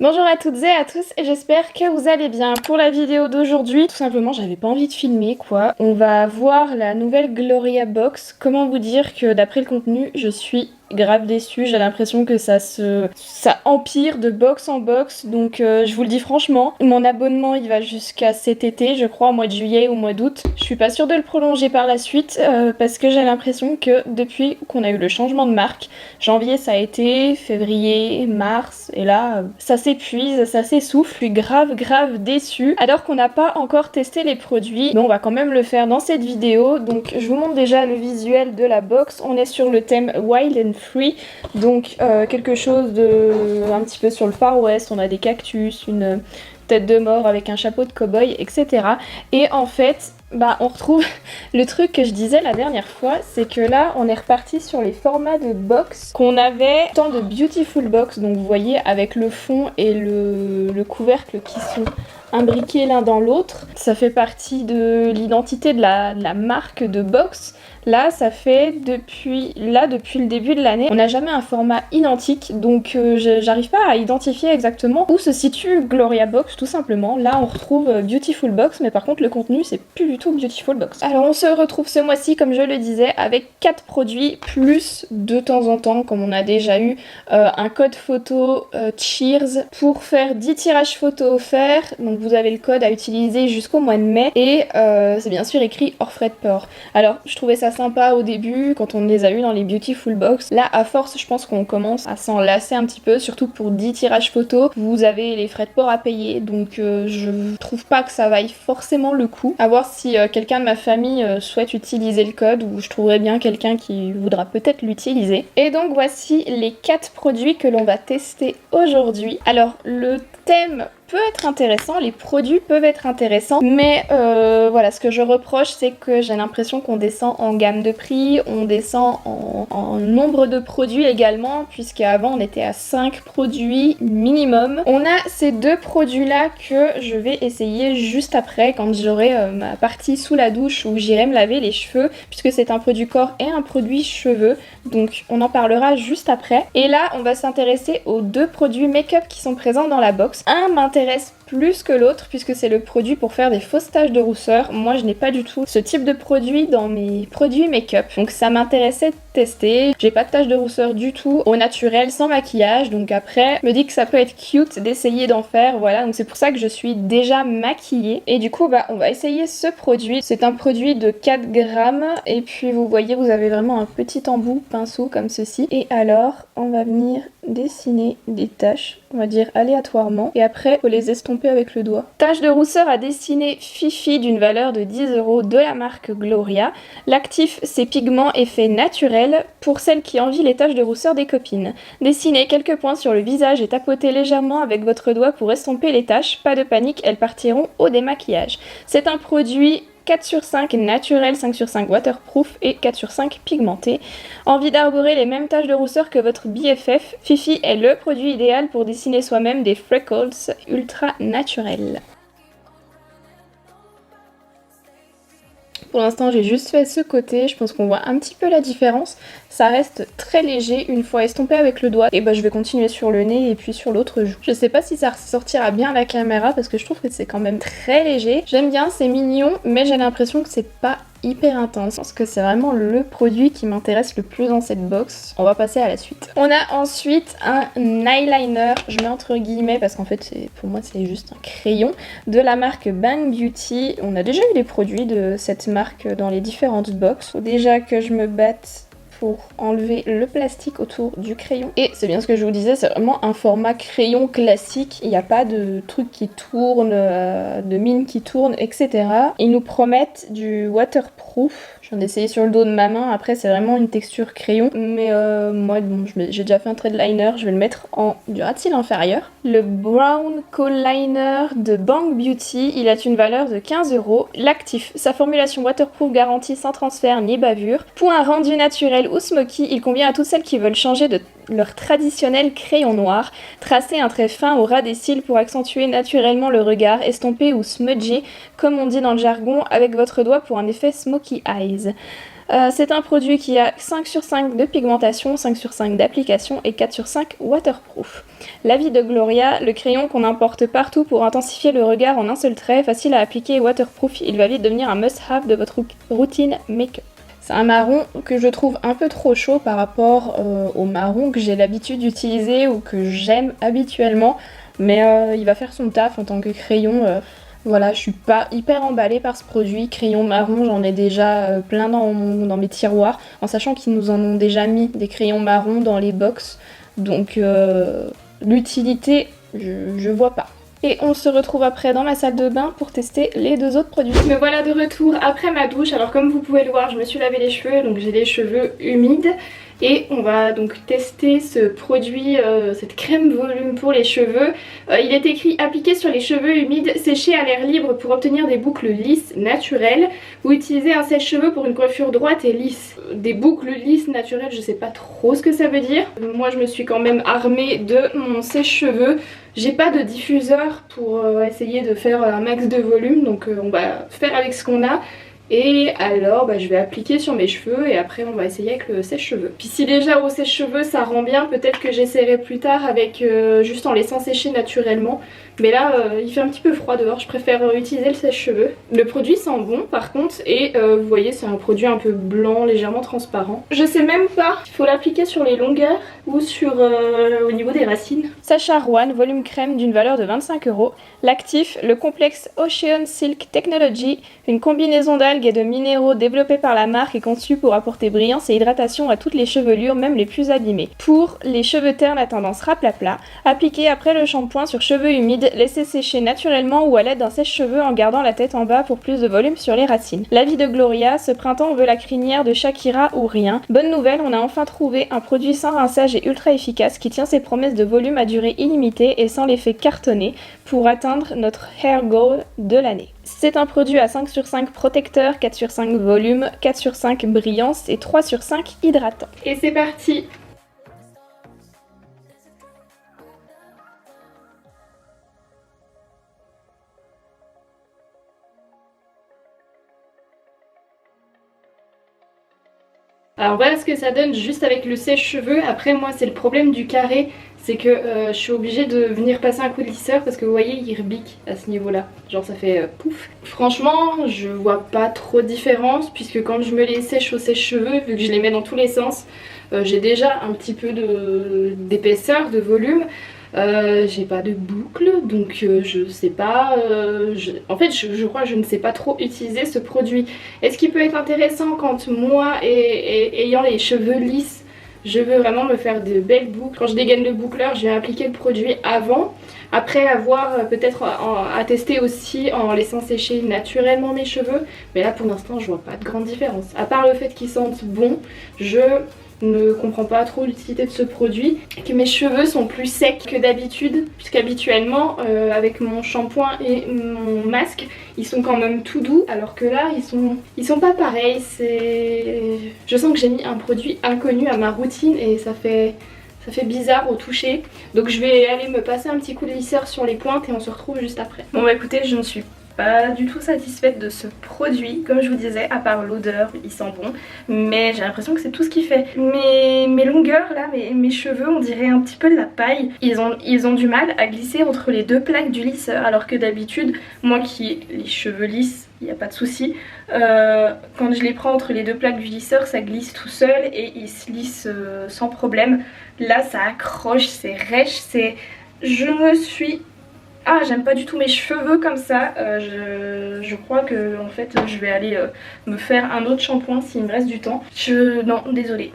Bonjour à toutes et à tous et j'espère que vous allez bien. Pour la vidéo d'aujourd'hui, tout simplement j'avais pas envie de filmer quoi. On va voir la nouvelle Gloria Box. Comment vous dire que d'après le contenu, je suis grave déçue. J'ai l'impression que ça empire de box en box. Donc je vous le dis franchement, mon abonnement il va jusqu'à cet été, je crois au mois de juillet ou au mois d'août. Je suis pas sûre de le prolonger par la suite parce que j'ai l'impression que depuis qu'on a eu le changement de marque, janvier ça a été, février, mars et là ça s'épuise, ça s'essouffle. Je suis grave déçue alors qu'on n'a pas encore testé les produits. Mais on va quand même le faire dans cette vidéo. Donc je vous montre déjà le visuel de la box. On est sur le thème Wild and Free, donc quelque chose de un petit peu sur le Far West. On a des cactus, une tête de mort avec un chapeau de cow-boy, etc. Et en fait, on retrouve le truc que je disais la dernière fois, c'est que là, on est reparti sur les formats de box qu'on avait tant de Beautiful Box, donc vous voyez avec le fond et le couvercle qui sont imbriqués l'un dans l'autre. Ça fait partie de l'identité de la marque de box. Là, ça fait depuis le début de l'année, on n'a jamais un format identique, donc j'arrive pas à identifier exactement où se situe Gloria Box, tout simplement. Là, on retrouve Beautiful Box, mais par contre, le contenu, c'est plus du tout Beautiful Box. Alors, on se retrouve ce mois-ci, comme je le disais, avec 4 produits, plus de temps en temps, comme on a déjà eu, un code photo Cheers pour faire 10 tirages photos offerts. Donc, vous avez le code à utiliser jusqu'au mois de mai, et c'est bien sûr écrit hors frais de port. Alors, je trouvais ça sympa au début quand on les a eu dans les Beautiful Box. Là, à force, je pense qu'on commence à s'en lasser un petit peu, surtout pour 10 tirages photos. Vous avez les frais de port à payer, donc je trouve pas que ça vaille forcément le coup. À voir si quelqu'un de ma famille souhaite utiliser le code, ou je trouverai bien quelqu'un qui voudra peut-être l'utiliser. Et donc voici les 4 produits que l'on va tester aujourd'hui. Alors, le thème peut être intéressant, les produits peuvent être intéressants, mais voilà, ce que je reproche, c'est que j'ai l'impression qu'on descend en gamme de prix, on descend en nombre de produits également, puisqu'avant on était à 5 produits minimum. On a ces deux produits-là que je vais essayer juste après, quand j'aurai ma partie sous la douche où j'irai me laver les cheveux, puisque c'est un produit corps et un produit cheveux, donc on en parlera juste après. Et là, on va s'intéresser aux deux produits make-up qui sont présents dans la box. Un m'intéresse plus que l'autre puisque c'est le produit pour faire des fausses taches de rousseur. Moi je n'ai pas du tout ce type de produit dans mes produits make-up, donc ça m'intéressait de tester. J'ai pas de taches de rousseur du tout, au naturel, sans maquillage, donc après je me dis que ça peut être cute d'essayer d'en faire, voilà, donc c'est pour ça que je suis déjà maquillée. Et du coup on va essayer ce produit. C'est un produit de 4 grammes et puis vous voyez, vous avez vraiment un petit embout pinceau comme ceci, et alors on va venir dessiner des taches, on va dire aléatoirement, et après faut les estomper avec le doigt. Tache de rousseur à dessiner Fifi d'une valeur de 10 € de la marque Gloria. L'actif, c'est pigments effet naturel pour celles qui envient les taches de rousseur des copines. Dessinez quelques points sur le visage et tapotez légèrement avec votre doigt pour estomper les taches. Pas de panique, elles partiront au démaquillage. C'est un produit 4 sur 5 naturel, 5 sur 5 waterproof et 4 sur 5 pigmenté. Envie d'arborer les mêmes taches de rousseur que votre BFF, Fifi est le produit idéal pour dessiner soi-même des freckles ultra naturels. Pour l'instant, j'ai juste fait ce côté, je pense qu'on voit un petit peu la différence. Ça reste très léger une fois estompé avec le doigt. Et je vais continuer sur le nez et puis sur l'autre joue. Je sais pas si ça ressortira bien à la caméra parce que je trouve que c'est quand même très léger. J'aime bien, c'est mignon, mais j'ai l'impression que c'est pas hyper intense. Je pense que c'est vraiment le produit qui m'intéresse le plus dans cette box. On va passer à la suite. On a ensuite un eyeliner, je mets entre guillemets parce qu'en fait pour moi c'est juste un crayon, de la marque Bang Beauty. On a déjà eu des produits de cette marque dans les différentes box. Faut déjà que je me batte pour enlever le plastique autour du crayon. Et c'est bien ce que je vous disais, c'est vraiment un format crayon classique. Il n'y a pas de trucs qui tournent, de mine qui tournent, etc. Ils nous promettent du waterproof. Je viens d'essayer sur le dos de ma main, après c'est vraiment une texture crayon. Mais moi, j'ai déjà fait un trait de liner, je vais le mettre en duracell inférieur. Le Brown Coal Liner de Bang Beauty, il a une valeur de 15 €. L'actif, sa formulation waterproof garantie sans transfert ni bavure. Pour un rendu naturel ou smoky, il convient à toutes celles qui veulent changer de leur traditionnel crayon noir. Tracer un trait fin au ras des cils pour accentuer naturellement le regard, estomper ou smudger, comme on dit dans le jargon, avec votre doigt pour un effet smoky eyes. C'est un produit qui a 5 sur 5 de pigmentation, 5 sur 5 d'application et 4 sur 5 waterproof. L'avis de Gloria, le crayon qu'on importe partout pour intensifier le regard en un seul trait, facile à appliquer et waterproof, il va vite devenir un must-have de votre routine make-up. C'est un marron que je trouve un peu trop chaud par rapport au marron que j'ai l'habitude d'utiliser ou que j'aime habituellement, mais il va faire son taf en tant que crayon. Voilà, je suis pas hyper emballée par ce produit. Crayon marron, j'en ai déjà plein dans mes tiroirs, en sachant qu'ils nous en ont déjà mis des crayons marrons dans les box, donc l'utilité, je vois pas. Et on se retrouve après dans ma salle de bain pour tester les deux autres produits. Me voilà de retour après ma douche. Alors comme vous pouvez le voir, je me suis lavé les cheveux, donc j'ai les cheveux humides. Et on va donc tester ce produit, cette crème volume pour les cheveux. Il est écrit appliqué sur les cheveux humides, séchés à l'air libre pour obtenir des boucles lisses naturelles. Vous utilisez un sèche-cheveux pour une coiffure droite et lisse. Des boucles lisses naturelles, je sais pas trop ce que ça veut dire. Moi je me suis quand même armée de mon sèche-cheveux. J'ai pas de diffuseur pour essayer de faire un max de volume, donc on va faire avec ce qu'on a. Et alors je vais appliquer sur mes cheveux et après on va essayer avec le sèche-cheveux. Puis si déjà au sèche-cheveux ça rend bien, peut-être que j'essaierai plus tard avec juste en laissant sécher naturellement. Mais là il fait un petit peu froid dehors, je préfère utiliser le sèche-cheveux. Le produit sent bon par contre et vous voyez c'est un produit un peu blanc, légèrement transparent. Je sais même pas s'il faut l'appliquer sur les longueurs ou sur au niveau des racines. Sacha Rowan, volume crème d'une valeur de 25 €. L'actif, le complexe Ocean Silk Technology, une combinaison d'algues et de minéraux développés par la marque et conçu pour apporter brillance et hydratation à toutes les chevelures, même les plus abîmées. Pour les cheveux ternes à tendance raplapla, appliquez après le shampoing sur cheveux humides, laissez sécher naturellement ou à l'aide d'un sèche-cheveux en gardant la tête en bas pour plus de volume sur les racines. L'avis de Gloria, ce printemps on veut la crinière de Shakira ou rien. Bonne nouvelle, on a enfin trouvé un produit sans rinçage et ultra efficace qui tient ses promesses de volume à durée illimitée et sans l'effet cartonné pour atteindre notre hair goal de l'année. C'est un produit à 5 sur 5 protecteur, 4 sur 5 volume, 4 sur 5 brillance et 3 sur 5 hydratant. Et c'est parti! Alors voilà ce que ça donne juste avec le sèche-cheveux. Après moi c'est le problème du carré, c'est que je suis obligée de venir passer un coup de lisseur parce que vous voyez il rebique à ce niveau là. Genre ça fait pouf. Franchement je vois pas trop de différence puisque quand je me les sèche au sèche-cheveux, vu que je les mets dans tous les sens, j'ai déjà un petit peu d'épaisseur, de volume. J'ai pas de boucle donc je sais pas, en fait je crois que je ne sais pas trop utiliser ce produit. Est-ce qu'il peut être intéressant quand moi ayant les cheveux lisses, je veux vraiment me faire de belles boucles. Quand je dégaine le boucleur je vais appliquer le produit avant, après avoir peut-être à tester aussi en laissant sécher naturellement mes cheveux. Mais là pour l'instant je vois pas de grande différence, à part le fait qu'ils sentent bon. Je ne comprends pas trop l'utilité de ce produit, que mes cheveux sont plus secs que d'habitude, puisqu'habituellement avec mon shampoing et mon masque ils sont quand même tout doux, alors que là ils sont pas pareils. Je sens que j'ai mis un produit inconnu à ma routine et ça fait bizarre au toucher. Donc je vais aller me passer un petit coup de lisseur sur les pointes et on se retrouve juste après. Bon bah écoutez, je ne suis pas du tout satisfaite de ce produit, comme je vous disais, à part l'odeur, il sent bon, mais j'ai l'impression que c'est tout ce qu'il fait. Mes longueurs là, mes cheveux, on dirait un petit peu de la paille. Ils ont du mal à glisser entre les deux plaques du lisseur, alors que d'habitude, moi qui ai les cheveux lisses, il n'y a pas de souci. Quand je les prends entre les deux plaques du lisseur, ça glisse tout seul et ils se lissent sans problème. Là ça accroche, c'est rêche, je me suis... Ah, j'aime pas du tout mes cheveux comme ça. Je crois que en fait je vais aller me faire un autre shampoing s'il me reste du temps. Non, désolée.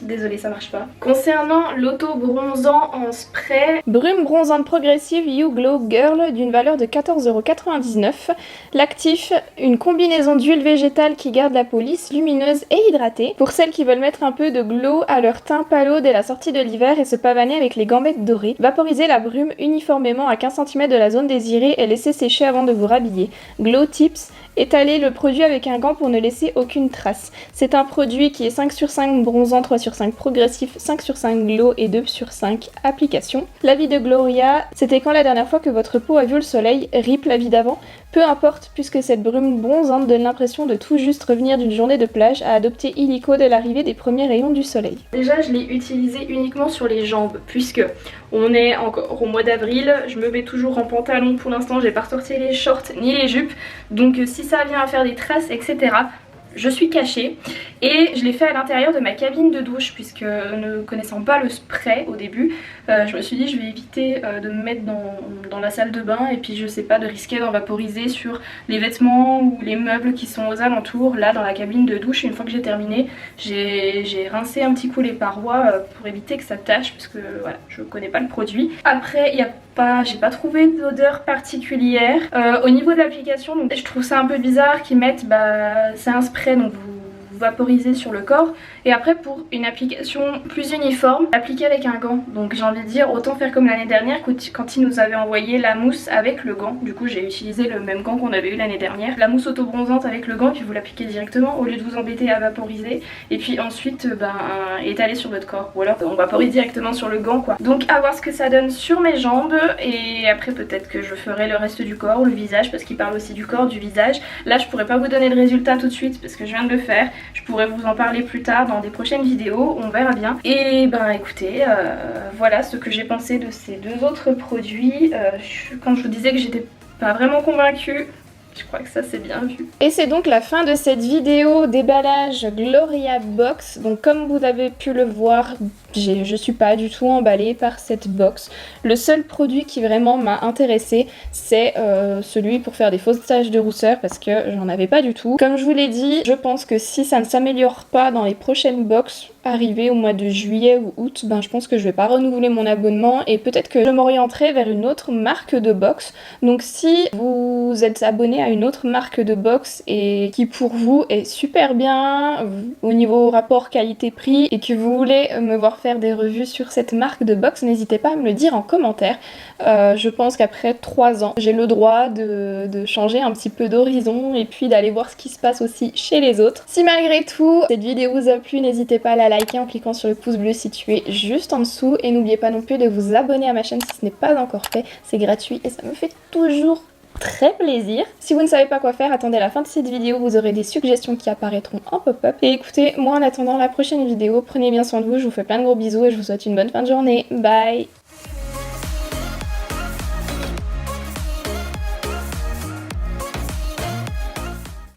Désolée, ça marche pas. Concernant l'auto-bronzant en spray, brume bronzante progressive You Glow Girl d'une valeur de 14,99 €. L'actif, une combinaison d'huile végétale qui garde la peau lisse, lumineuse et hydratée. Pour celles qui veulent mettre un peu de glow à leur teint pâle dès la sortie de l'hiver et se pavaner avec les gambettes dorées. Vaporisez la brume uniformément à 15 cm de la zone désirée et laissez sécher avant de vous rhabiller. Glow Tips, étalez le produit avec un gant pour ne laisser aucune trace. C'est un produit qui est 5 sur 5 bronzant, 3 sur 5 progressif, 5 sur 5 glow et 2 sur 5 application. L'avis de Gloria, c'était quand la dernière fois que votre peau a vu le soleil? RIP l'avis d'avant. Peu importe, puisque cette brume bronzante donne l'impression de tout juste revenir d'une journée de plage, a adopté illico de l'arrivée des premiers rayons du soleil. Déjà, je l'ai utilisé uniquement sur les jambes, puisque on est encore au mois d'avril, je me mets toujours en pantalon pour l'instant, j'ai pas ressorti les shorts ni les jupes, donc si ça vient à faire des traces, etc., je suis cachée. Et je l'ai fait à l'intérieur de ma cabine de douche, puisque ne connaissant pas le spray au début, je me suis dit je vais éviter de me mettre dans la salle de bain et puis je sais pas, de risquer d'en vaporiser sur les vêtements ou les meubles qui sont aux alentours. Là dans la cabine de douche, une fois que j'ai terminé, j'ai rincé un petit coup les parois pour éviter que ça tâche, parce que voilà, je connais pas le produit. Après il y a j'ai pas trouvé d'odeur particulière. Au niveau de l'application, je trouve ça un peu bizarre qu'ils mettent, c'est un spray, donc vous vaporisez sur le corps, et après pour une application plus uniforme, appliquer avec un gant. Donc j'ai envie de dire autant faire comme l'année dernière quand ils nous avaient envoyé la mousse avec le gant. Du coup j'ai utilisé le même gant qu'on avait eu l'année dernière, la mousse auto-bronzante avec le gant, puis vous l'appliquez directement au lieu de vous embêter à vaporiser et puis ensuite étaler sur votre corps, ou alors on vaporise directement sur le gant quoi. Donc à voir ce que ça donne sur mes jambes, et après peut-être que je ferai le reste du corps ou le visage, parce qu'il parle aussi du corps, du visage. Là je pourrais pas vous donner le résultat tout de suite parce que je viens de le faire, je pourrais vous en parler plus tard dans des prochaines vidéos, on verra bien. Et écoutez, voilà ce que j'ai pensé de ces deux autres produits. Quand je vous disais que j'étais pas vraiment convaincue, je crois que ça c'est bien vu. Et c'est donc la fin de cette vidéo déballage Gloria Box. Donc comme vous avez pu le voir, je suis pas du tout emballée par cette box. Le seul produit qui vraiment m'a intéressée, c'est celui pour faire des fausses taches de rousseur, parce que j'en avais pas du tout. Comme je vous l'ai dit, je pense que si ça ne s'améliore pas dans les prochaines box arrivées au mois de juillet ou août, je pense que je vais pas renouveler mon abonnement et peut-être que je m'orienterai vers une autre marque de box. Donc si vous êtes abonné à une autre marque de box et qui pour vous est super bien au niveau rapport qualité-prix et que vous voulez me voir faire des revues sur cette marque de box, n'hésitez pas à me le dire en commentaire. Je pense qu'après 3 ans, j'ai le droit de changer un petit peu d'horizon et puis d'aller voir ce qui se passe aussi chez les autres. Si malgré tout cette vidéo vous a plu, n'hésitez pas à la liker en cliquant sur le pouce bleu situé juste en dessous, et n'oubliez pas non plus de vous abonner à ma chaîne si ce n'est pas encore fait, c'est gratuit et ça me fait toujours très plaisir. Si vous ne savez pas quoi faire, attendez la fin de cette vidéo, vous aurez des suggestions qui apparaîtront en pop-up. Et écoutez, moi en attendant la prochaine vidéo, prenez bien soin de vous, je vous fais plein de gros bisous et je vous souhaite une bonne fin de journée. Bye!